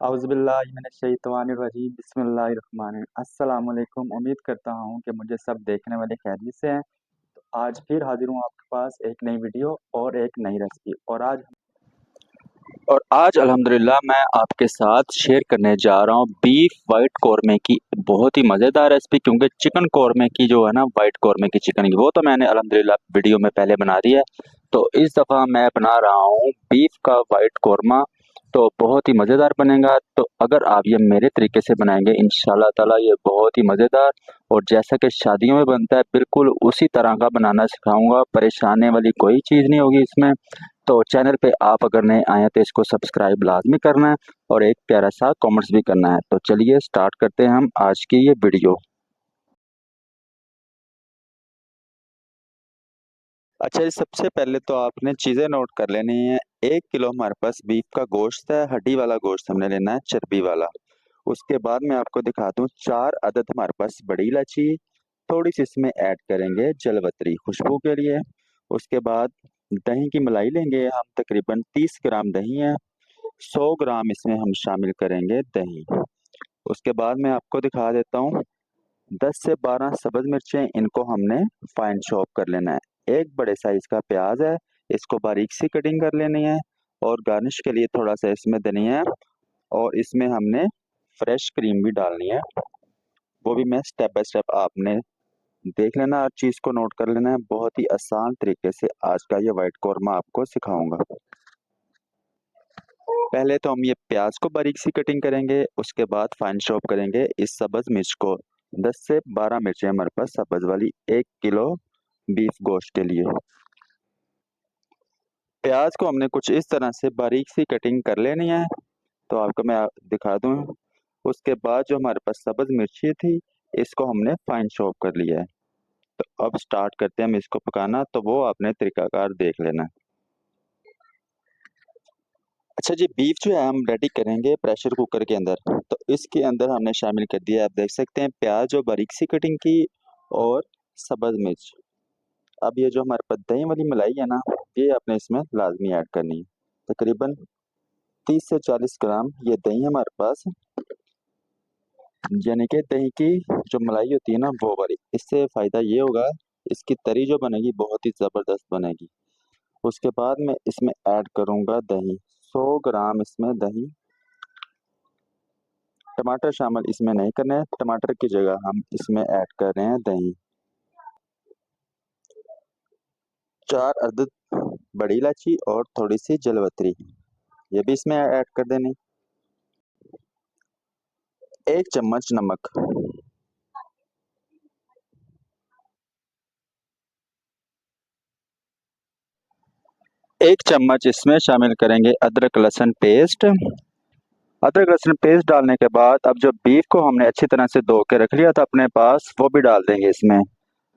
औज़ुबिल्लाहिमिनश्शैतानिर्रजीम बिस्मिल्लाहिर्रहमानिर्रहीम अस्सलाम वालेकुम। उम्मीद करता हूँ कि मुझे सब देखने वाले खैरियत से हैं। तो आज फिर हाजिर हूँ आपके पास एक नई वीडियो और एक नई रेसिपी और आज अल्हम्दुलिल्लाह मैं आपके साथ शेयर करने जा रहा हूँ बीफ वाइट कौरमे की बहुत ही मज़ेदार रेसिपी। क्योंकि चिकन कौरमे की जो है ना, वाइट कौरमे की चिकन की, वो तो मैंने अल्हम्दुलिल्लाह वीडियो में पहले बना दी है। तो इस दफ़ा मैं बना रहा हूँ बीफ का वाइट कौरमा। तो बहुत ही मज़ेदार बनेगा। तो अगर आप ये मेरे तरीके से बनाएंगे इंशाल्लाह ताला ये बहुत ही मज़ेदार, और जैसा कि शादियों में बनता है बिल्कुल उसी तरह का बनाना सिखाऊंगा। परेशानी वाली कोई चीज़ नहीं होगी इसमें। तो चैनल पे आप अगर नए आए हैं तो इसको सब्सक्राइब लाजमी करना है और एक प्यारा सा कमेंट्स भी करना है। तो चलिए स्टार्ट करते हैं हम आज की ये वीडियो। अच्छा जी, सबसे पहले तो आपने चीज़ें नोट कर लेनी है। 1 किलो हमारे पास बीफ का गोश्त है, हड्डी वाला गोश्त हमने लेना है, चर्बी वाला। उसके बाद मैं आपको दिखा दूँ 4 अदद हमारे पास बड़ी इलायची, थोड़ी सी इसमें ऐड करेंगे जलवतरी खुशबू के लिए। उसके बाद दही की मलाई लेंगे हम, तकरीबन 30 ग्राम दही है। 100 ग्राम इसमें हम शामिल करेंगे दही। उसके बाद मैं आपको दिखा देता हूँ 10 से 12 सब्ज मिर्चें, इनको हमने फाइन चॉप कर लेना है। एक बड़े साइज का प्याज है, इसको बारीक सी कटिंग कर लेनी है। और गार्निश के लिए थोड़ा सा इसमें धनिया, और इसमें हमने फ्रेश क्रीम भी डालनी है। वो भी मैं स्टेप बाय स्टेप आपने देख लेना, हर चीज़ को नोट कर लेना है। बहुत ही आसान तरीके से आज का ये वाइट कौरमा आपको सिखाऊंगा। पहले तो हम ये प्याज को बारीक सी कटिंग करेंगे, उसके बाद फाइन चॉप करेंगे इस सब्ज मिर्च को। 10 से 12 मिर्चें हमारे पास सब्ज वाली 1 किलो बीफ गोश्त के लिए। प्याज को हमने कुछ इस तरह से बारीक सी कटिंग कर लेनी है। तो आपको मैं दिखा दूं। उसके बाद जो हमारे पास सब्ज मिर्ची थी, इसको हमने फाइन चॉप कर लिया है। तो अब स्टार्ट करते हैं हम इसको पकाना, तो वो आपने तरीकाकार देख लेना है। अच्छा जी, बीफ जो है हम रेडी करेंगे प्रेशर कुकर के अंदर। तो इसके अंदर हमने शामिल कर दिया है, आप देख सकते हैं, प्याज और बारीक सी कटिंग की और सब्ज मिर्च। अब ये जो हमारे पास दही वाली मलाई है ना, ये आपने इसमें लाजमी ऐड करनी है। तकरीबन 30 से 40 ग्राम ये दही है हमारे पास, यानी कि दही की जो मलाई होती है ना वो वाली। इससे फ़ायदा ये होगा, इसकी तरी जो बनेगी बहुत ही ज़बरदस्त बनेगी। उसके बाद मैं इसमें ऐड करूँगा दही, 100 ग्राम इसमें दही। टमाटर शामिल इसमें नहीं करने हैं, टमाटर की जगह हम इसमें ऐड कर रहे हैं दही। 4 अदद बड़ी इलायची और थोड़ी सी जलवतरी, ये भी इसमें ऐड कर देनी। 1 चम्मच नमक, 1 चम्मच इसमें शामिल करेंगे अदरक लहसुन पेस्ट। अदरक लहसुन पेस्ट डालने के बाद अब जो बीफ को हमने अच्छी तरह से धो के रख लिया था अपने पास, वो भी डाल देंगे इसमें।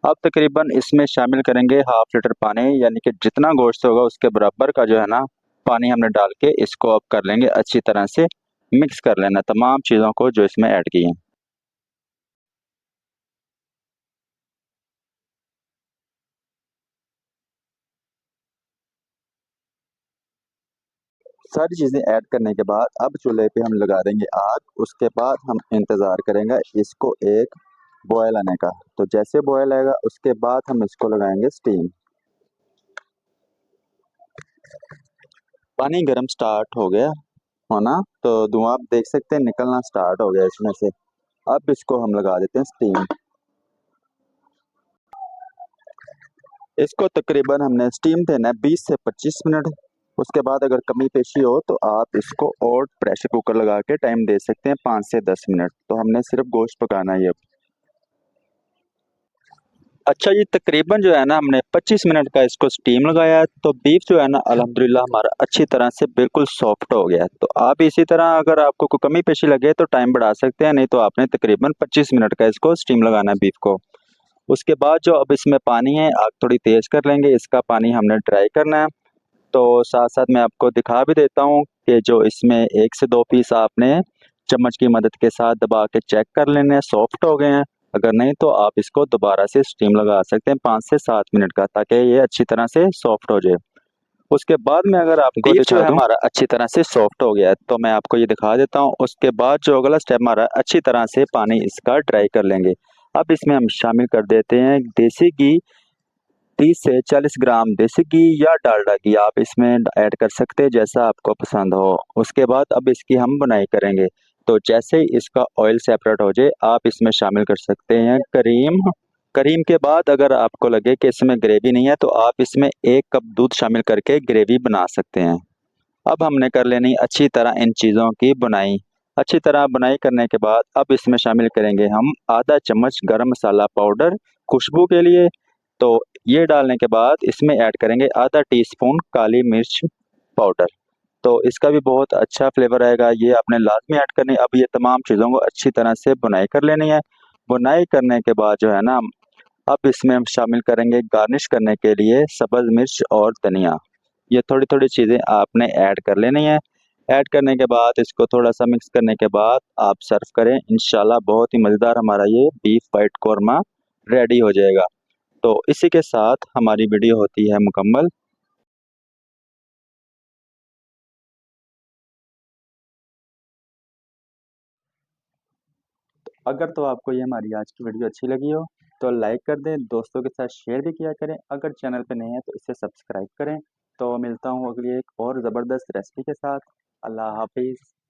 अब तकरीबन इसमें शामिल करेंगे हाफ लीटर पानी, यानी कि जितना गोश्त होगा उसके बराबर का जो है ना पानी हमने डाल के इसको अब कर लेंगे अच्छी तरह से मिक्स कर लेना तमाम चीज़ों को जो इसमें ऐड की हैं। सारी चीज़ें ऐड करने के बाद अब चूल्हे पे हम लगा देंगे आग। उसके बाद हम इंतज़ार करेंगे इसको एक बॉयल आने का। तो जैसे बॉयल आएगा उसके बाद हम इसको लगाएंगे स्टीम। पानी गर्म स्टार्ट हो गया होना, तो धुआं आप देख सकते हैं निकलना स्टार्ट हो गया इसमें से। अब इसको हम लगा देते हैं स्टीम। इसको तकरीबन हमने स्टीम देना है 20 से 25 मिनट। उसके बाद अगर कमी पेशी हो तो आप इसको और प्रेशर कुकर लगा के टाइम दे सकते हैं 5 से 10 मिनट। तो हमने सिर्फ गोश्त पकाना है अब। अच्छा जी, तकरीबन जो है ना हमने 25 मिनट का इसको स्टीम लगाया है। तो बीफ जो है ना अल्हम्दुलिल्लाह हमारा अच्छी तरह से बिल्कुल सॉफ्ट हो गया है। तो आप इसी तरह अगर आपको कोई कमी पेशी लगे तो टाइम बढ़ा सकते हैं, नहीं तो आपने तकरीबन 25 मिनट का इसको स्टीम लगाना है बीफ को। उसके बाद जो अब इसमें पानी है, आग थोड़ी तेज़ कर लेंगे, इसका पानी हमने ड्राई करना है। तो साथ-साथ मैं आपको दिखा भी देता हूँ कि जो इसमें 1 से 2 पीस आपने चम्मच की मदद के साथ दबा के चेक कर लेने हैं, सॉफ्ट हो गए हैं। अगर नहीं तो आप इसको दोबारा से स्टीम लगा सकते हैं 5 से 7 मिनट का, ताकि ये अच्छी तरह से सॉफ्ट हो जाए। उसके बाद में अगर आपको बीफ जो है हमारा अच्छी तरह से सॉफ्ट हो गया है, तो मैं आपको ये दिखा देता हूँ। उसके बाद जो अगला स्टेप हमारा, अच्छी तरह से पानी इसका ड्राई कर लेंगे। अब इसमें हम शामिल कर देते हैं देसी घी, 30 से 40 ग्राम देसी घी या डालडा घी आप इसमें ऐड कर सकते हैं, जैसा आपको पसंद हो। उसके बाद अब इसकी हम बुनाई करेंगे। तो जैसे ही इसका ऑयल सेपरेट हो जाए, आप इसमें शामिल कर सकते हैं करीम। करीम के बाद अगर आपको लगे कि इसमें ग्रेवी नहीं है, तो आप इसमें 1 कप दूध शामिल करके ग्रेवी बना सकते हैं। अब हमने कर लेनी अच्छी तरह इन चीज़ों की बुनाई। अच्छी तरह बुनाई करने के बाद अब इसमें शामिल करेंगे हम आधा चम्मच गरम मसाला पाउडर खुशबू के लिए। तो ये डालने के बाद इसमें ऐड करेंगे आधा टीस्पून काली मिर्च पाउडर। तो इसका भी बहुत अच्छा फ्लेवर आएगा, ये आपने लाजमी ऐड करनी। अब ये तमाम चीज़ों को अच्छी तरह से बुनाई कर लेनी है। बुनाई करने के बाद जो है ना, अब इसमें हम शामिल करेंगे गार्निश करने के लिए सब्ज़ मिर्च और धनिया। ये थोड़ी-थोड़ी चीज़ें आपने ऐड कर लेनी है। ऐड करने के बाद इसको थोड़ा-सा मिक्स करने के बाद आप सर्व करें। इंशाल्लाह बहुत ही मज़ेदार हमारा ये बीफ व्हाइट कोरमा रेडी हो जाएगा। तो इसी के साथ हमारी वीडियो होती है मुकम्मल। अगर तो आपको ये हमारी आज की वीडियो अच्छी लगी हो, तो लाइक कर दें, दोस्तों के साथ शेयर भी किया करें। अगर चैनल पे नए हैं तो इसे सब्सक्राइब करें। तो मिलता हूँ अगली एक और ज़बरदस्त रेसिपी के साथ। अल्लाह हाफ़िज़।